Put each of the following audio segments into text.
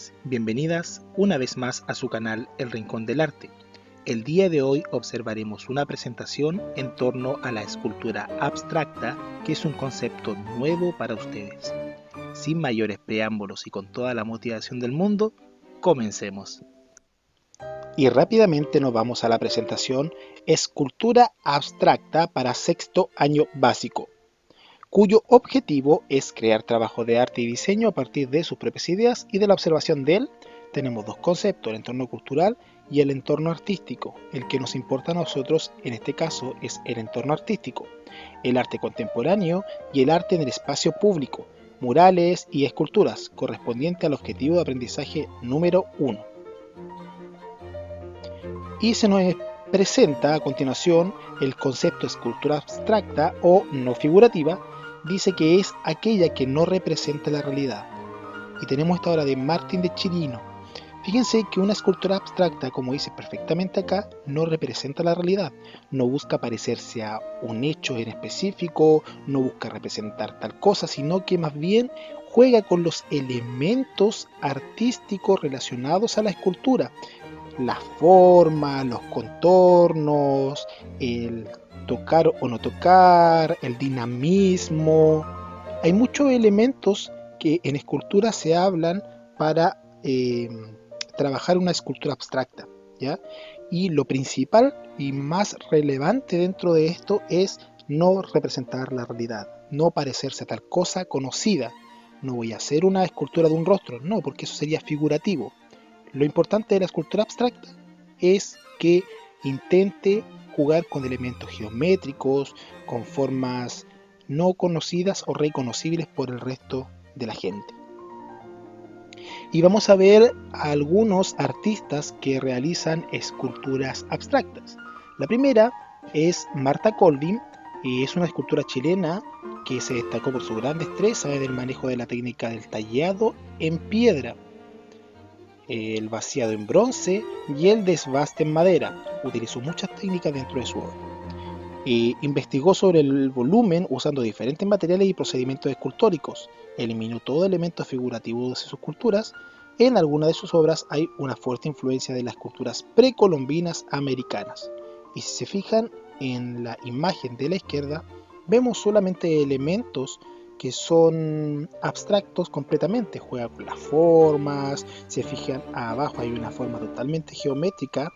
bienvenidos, bienvenidas una vez más a su canal El Rincón del Arte. El día de hoy observaremos una presentación en torno a la escultura abstracta, que es un concepto nuevo para ustedes. Sin mayores preámbulos y con toda la motivación del mundo, comencemos. Y rápidamente nos vamos a la presentación Escultura abstracta para sexto año básico, cuyo objetivo es crear trabajo de arte y diseño a partir de sus propias ideas y de la observación de él. Tenemos dos conceptos, el entorno cultural y el entorno artístico. El que nos importa a nosotros en este caso es el entorno artístico, el arte contemporáneo y el arte en el espacio público, murales y esculturas, correspondiente al objetivo de aprendizaje número 1. Y se nos presenta a continuación el concepto de escultura abstracta o no figurativa. Dice que es aquella que no representa la realidad. Y tenemos esta obra de Martín de Chirino. Fíjense que una escultura abstracta, como dice perfectamente acá, no representa la realidad. No busca parecerse a un hecho en específico, no busca representar tal cosa, sino que más bien juega con los elementos artísticos relacionados a la escultura. La forma, los contornos, el tocar o no tocar, el dinamismo. Hay muchos elementos que en escultura se hablan para trabajar una escultura abstracta, ¿ya? Y lo principal y más relevante dentro de esto es no representar la realidad, no parecerse a tal cosa conocida. No voy a hacer una escultura de un rostro, no, porque eso sería figurativo. Lo importante de la escultura abstracta es que intente jugar con elementos geométricos, con formas no conocidas o reconocibles por el resto de la gente. Y vamos a ver a algunos artistas que realizan esculturas abstractas. La primera es Marta Colvin, y es una escultura chilena que se destacó por su gran destreza en el manejo de la técnica del tallado en piedra, el vaciado en bronce y el desbaste en madera. Utilizó muchas técnicas dentro de su obra. Investigó sobre el volumen usando diferentes materiales y procedimientos escultóricos. Eliminó todo elemento figurativo de sus esculturas. En algunas de sus obras hay una fuerte influencia de las esculturas precolombinas americanas. Y si se fijan en la imagen de la izquierda, vemos solamente elementos que son abstractos completamente. Juega con las formas, se fijan abajo hay una forma totalmente geométrica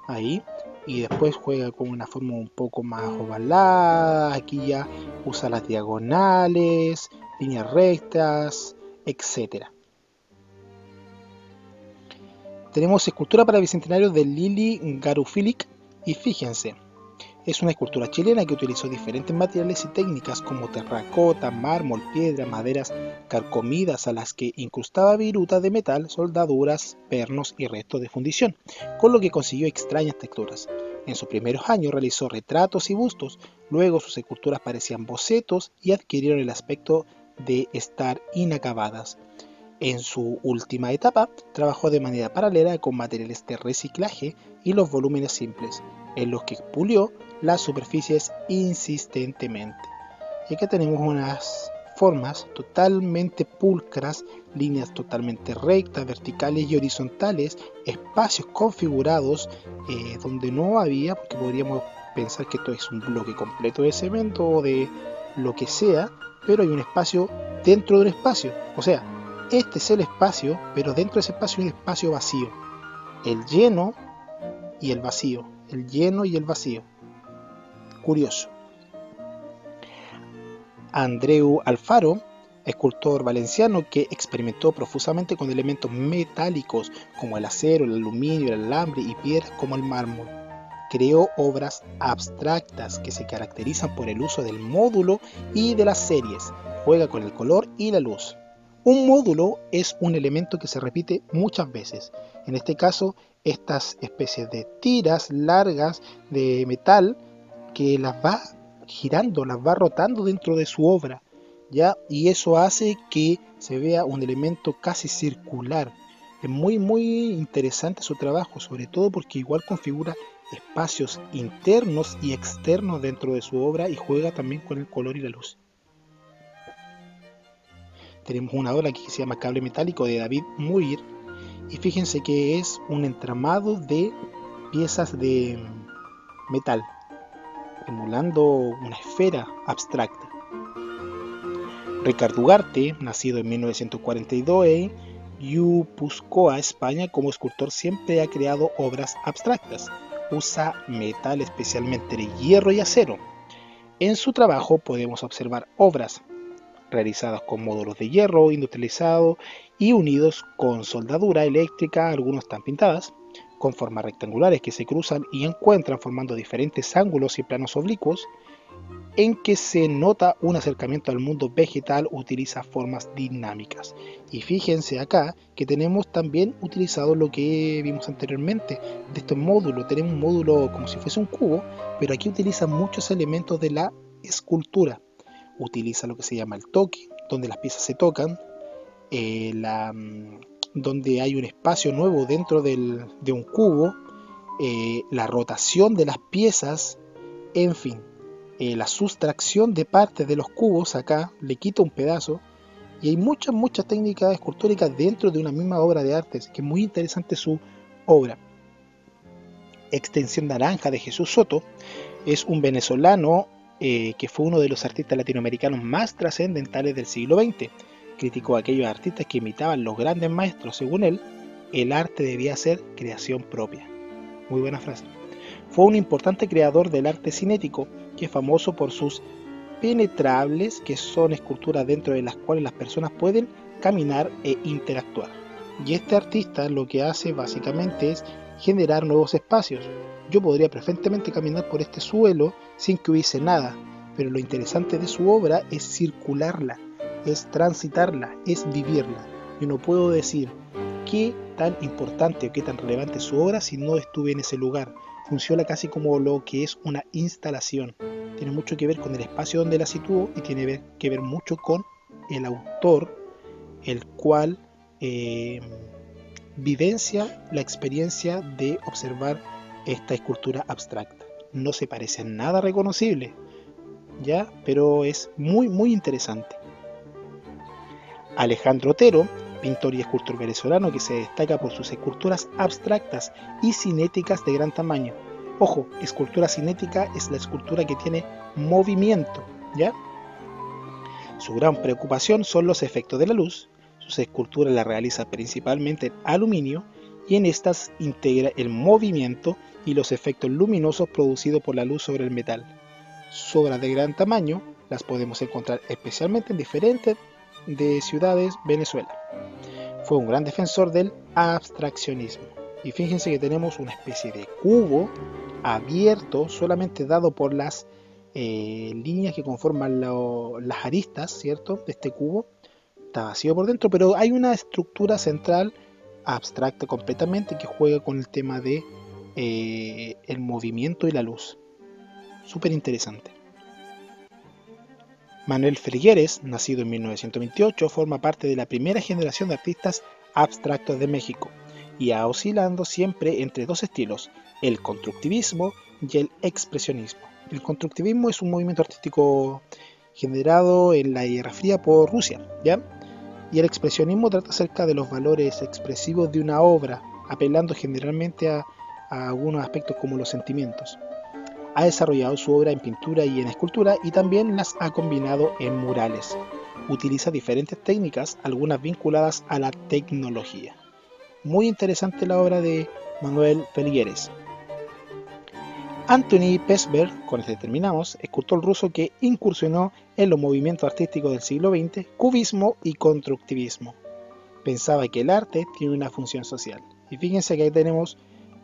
ahí, y después juega con una forma un poco más ovalada. Aquí ya usa las diagonales, líneas rectas, etc. Tenemos escultura para bicentenario de Lili Garufilic, y fíjense, es una escultura chilena que utilizó diferentes materiales y técnicas como terracota, mármol, piedra, maderas carcomidas a las que incrustaba virutas de metal, soldaduras, pernos y restos de fundición, con lo que consiguió extrañas texturas. En sus primeros años realizó retratos y bustos, luego sus esculturas parecían bocetos y adquirieron el aspecto de estar inacabadas. En su última etapa, trabajó de manera paralela con materiales de reciclaje y los volúmenes simples, en los que pulió las superficies insistentemente. Y acá tenemos unas formas totalmente pulcras, líneas totalmente rectas, verticales y horizontales, espacios configurados donde no había, porque podríamos pensar que esto es un bloque completo de cemento o de lo que sea, pero hay un espacio dentro de un espacio. O sea, este es el espacio, pero dentro de ese espacio hay un espacio vacío. El lleno y el vacío. El lleno y el vacío. Curioso. Andreu Alfaro, escultor valenciano que experimentó profusamente con elementos metálicos como el acero, el aluminio, el alambre y piedras como el mármol. Creó obras abstractas que se caracterizan por el uso del módulo y de las series. Juega con el color y la luz. Un módulo es un elemento que se repite muchas veces. En este caso, estas especies de tiras largas de metal que las va girando, las va rotando dentro de su obra, ¿ya? Y eso hace que se vea un elemento casi circular. Es muy interesante su trabajo, sobre todo porque igual configura espacios internos y externos dentro de su obra y juega también con el color y la luz. Tenemos una obra aquí que se llama Cable Metálico de David Muir, Y fíjense que es un entramado de piezas de metal, emulando una esfera abstracta. Ricardo Ugarte, nacido en 1942 en Guipúzcoa, España, como escultor siempre ha creado obras abstractas. Usa metal, especialmente de hierro y acero. En su trabajo podemos observar obras realizadas con módulos de hierro industrializado y unidos con soldadura eléctrica, algunos están pintadas, con formas rectangulares que se cruzan y encuentran formando diferentes ángulos y planos oblicuos, en que se nota un acercamiento al mundo vegetal, utiliza formas dinámicas. Y fíjense acá que tenemos también utilizado lo que vimos anteriormente de este módulo. Tenemos un módulo como si fuese un cubo, pero aquí utiliza muchos elementos de la escultura. Utiliza lo que se llama el toque, donde las piezas se tocan, donde hay un espacio nuevo dentro de un cubo, la rotación de las piezas, en fin, la sustracción de partes de los cubos acá, le quita un pedazo, y hay muchas técnicas escultóricas dentro de una misma obra de arte, que es muy interesante su obra. Extensión Naranja de Jesús Soto es un venezolano que fue uno de los artistas latinoamericanos más trascendentales del siglo XX. Criticó a aquellos artistas que imitaban los grandes maestros. Según él, el arte debía ser creación propia. Muy buena frase. Fue un importante creador del arte cinético, que es famoso por sus penetrables, que son esculturas dentro de las cuales las personas pueden caminar e interactuar. Y este artista lo que hace básicamente es generar nuevos espacios. Yo podría perfectamente caminar por este suelo sin que hubiese nada, pero lo interesante de su obra es circularla, es transitarla, es vivirla. Yo no puedo decir qué tan importante o qué tan relevante es su obra si no estuve en ese lugar. Funciona casi como lo que es una instalación. Tiene mucho que ver con el espacio donde la sitúo y tiene que ver mucho con el autor, el cual vivencia la experiencia de observar esta escultura abstracta. No se parece a nada reconocible, ¿ya? Pero es muy interesante. Alejandro Otero, pintor y escultor venezolano que se destaca por sus esculturas abstractas y cinéticas de gran tamaño. Ojo, escultura cinética es la escultura que tiene movimiento, ¿ya? Su gran preocupación son los efectos de la luz. Sus esculturas las realiza principalmente en aluminio y en estas integra el movimiento y los efectos luminosos producidos por la luz sobre el metal. Sus obras de gran tamaño las podemos encontrar especialmente en diferentes ciudades de Venezuela. Fue un gran defensor del abstraccionismo. Y fíjense que tenemos una especie de cubo abierto, solamente dado por las líneas que conforman las aristas, ¿cierto? De este cubo. Está vacío por dentro, pero hay una estructura central abstracta completamente que juega con el tema de el movimiento y la luz. Súper interesante. Manuel Figueres, nacido en 1928, forma parte de la primera generación de artistas abstractos de México y ha oscilando siempre entre dos estilos, el constructivismo y el expresionismo. El constructivismo es un movimiento artístico generado en la Guerra Fría por Rusia, ¿ya? Y el expresionismo trata acerca de los valores expresivos de una obra, apelando generalmente a algunos aspectos como los sentimientos. Ha desarrollado su obra en pintura y en escultura y también las ha combinado en murales. Utiliza diferentes técnicas, algunas vinculadas a la tecnología. Muy interesante la obra de Manuel Figueres. Anthony Pesber, con este terminamos, escultor ruso que incursionó en los movimientos artísticos del siglo XX, cubismo y constructivismo. Pensaba que el arte tiene una función social. Y fíjense que ahí tenemos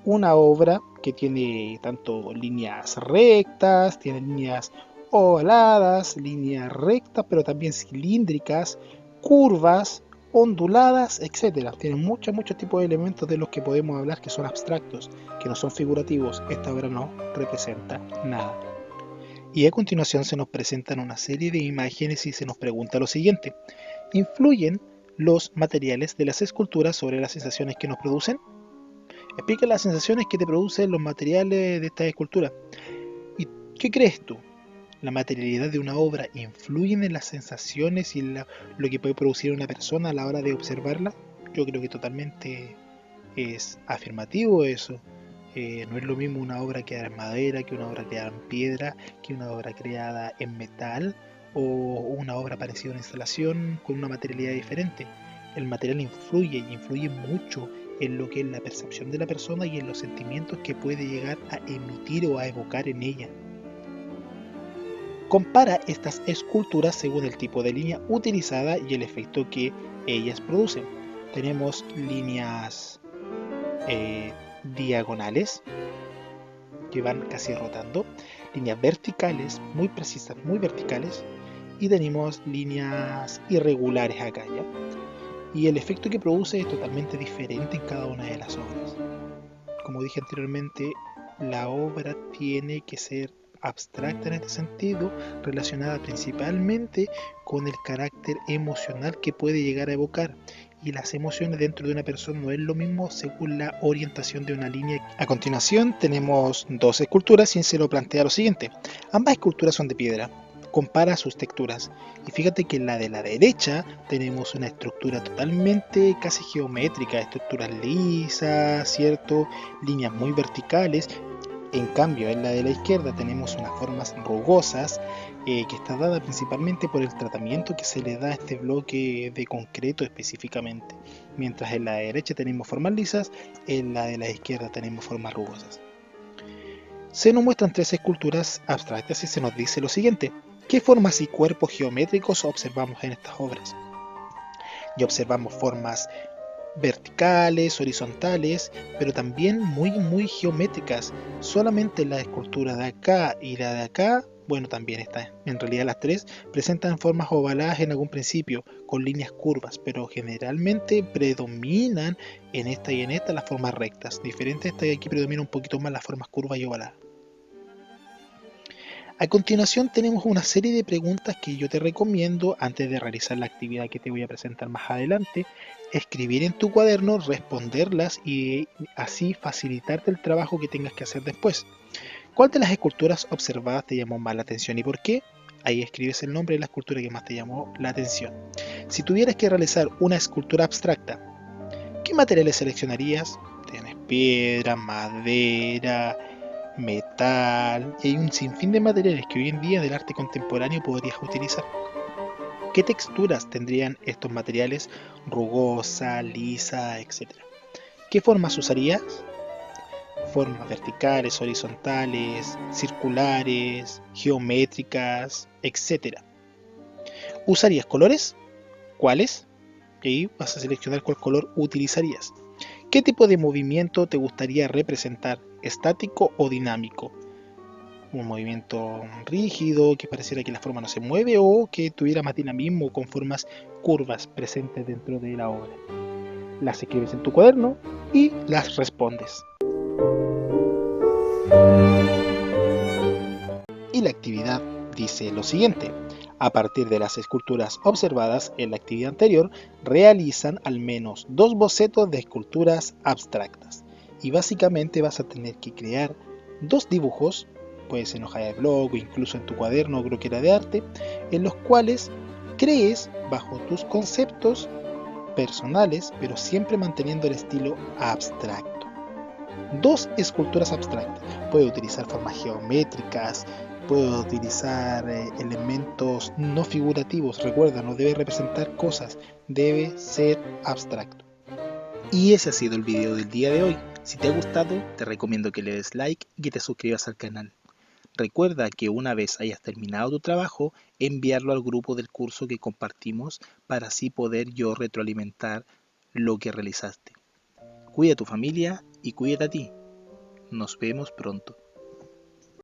una obra que tiene tanto líneas rectas, tiene líneas ovaladas, líneas rectas, pero también cilíndricas, curvas, onduladas, etc. Tiene muchos tipos de elementos de los que podemos hablar que son abstractos, que no son figurativos. Esta obra no representa nada. Y a continuación se nos presentan una serie de imágenes y se nos pregunta lo siguiente: ¿influyen los materiales de las esculturas sobre las sensaciones que nos producen? Explica las sensaciones que te producen los materiales de esta escultura. ¿Y qué crees tú? ¿La materialidad de una obra influye en las sensaciones y lo que puede producir una persona a la hora de observarla? Yo creo que totalmente es afirmativo eso. No es lo mismo una obra creada en madera que una obra creada en piedra, que una obra creada en metal o una obra parecida a una instalación con una materialidad diferente. El material influye mucho en lo que es la percepción de la persona y en los sentimientos que puede llegar a emitir o a evocar en ella. Compara estas esculturas según el tipo de línea utilizada y el efecto que ellas producen. Tenemos líneas diagonales que van casi rotando, líneas verticales muy precisas, muy verticales, y tenemos líneas irregulares acá ya. Y el efecto que produce es totalmente diferente en cada una de las obras. Como dije anteriormente, la obra tiene que ser abstracta en este sentido, relacionada principalmente con el carácter emocional que puede llegar a evocar. Y las emociones dentro de una persona no es lo mismo según la orientación de una línea. A continuación tenemos dos esculturas y se lo plantea lo siguiente. Ambas esculturas son de piedra. Compara sus texturas y fíjate que en la de la derecha tenemos una estructura totalmente casi geométrica, estructuras lisas, ¿cierto? Líneas muy verticales. En cambio, en la de la izquierda tenemos unas formas rugosas que está dada principalmente por el tratamiento que se le da a este bloque de concreto específicamente. Mientras en la derecha tenemos formas lisas, en la de la izquierda tenemos formas rugosas. Se nos muestran tres esculturas abstractas y se nos dice lo siguiente. ¿Qué formas y cuerpos geométricos observamos en estas obras? Y observamos formas verticales, horizontales, pero también muy geométricas. Solamente la escultura de acá y la de acá, bueno, también está, en realidad las tres presentan formas ovaladas en algún principio, con líneas curvas, pero generalmente predominan en esta y en esta las formas rectas. Diferente a esta y aquí predominan un poquito más las formas curvas y ovaladas. A continuación tenemos una serie de preguntas que yo te recomiendo antes de realizar la actividad que te voy a presentar más adelante, escribir en tu cuaderno, responderlas y así facilitarte el trabajo que tengas que hacer después. ¿Cuál de las esculturas observadas te llamó más la atención y por qué? Ahí escribes el nombre de la escultura que más te llamó la atención. Si tuvieras que realizar una escultura abstracta, ¿qué materiales seleccionarías? Tienes piedra, madera, metal, y hay un sinfín de materiales que hoy en día del arte contemporáneo podrías utilizar. ¿Qué texturas tendrían estos materiales? Rugosa, lisa, etcétera. ¿Qué formas usarías? Formas verticales, horizontales, circulares, geométricas, etcétera. ¿Usarías colores? ¿Cuáles? Y vas a seleccionar cuál color utilizarías. ¿Qué tipo de movimiento te gustaría representar? ¿Estático o dinámico? Un movimiento rígido, que pareciera que la forma no se mueve o que tuviera más dinamismo con formas curvas presentes dentro de la obra. Las escribes en tu cuaderno y las respondes. Y la actividad dice lo siguiente. A partir de las esculturas observadas en la actividad anterior, realizan al menos dos bocetos de esculturas abstractas. Y básicamente vas a tener que crear dos dibujos, puede ser en hoja de blog o incluso en tu cuaderno o croquera de arte, en los cuales crees bajo tus conceptos personales, pero siempre manteniendo el estilo abstracto. Dos esculturas abstractas. Puede utilizar formas geométricas, puede utilizar elementos no figurativos. Recuerda, no debe representar cosas, debe ser abstracto. Y ese ha sido el video del día de hoy. Si te ha gustado, te recomiendo que le des like y que te suscribas al canal. Recuerda que una vez hayas terminado tu trabajo, enviarlo al grupo del curso que compartimos para así poder yo retroalimentar lo que realizaste. Cuida a tu familia y cuídate a ti. Nos vemos pronto.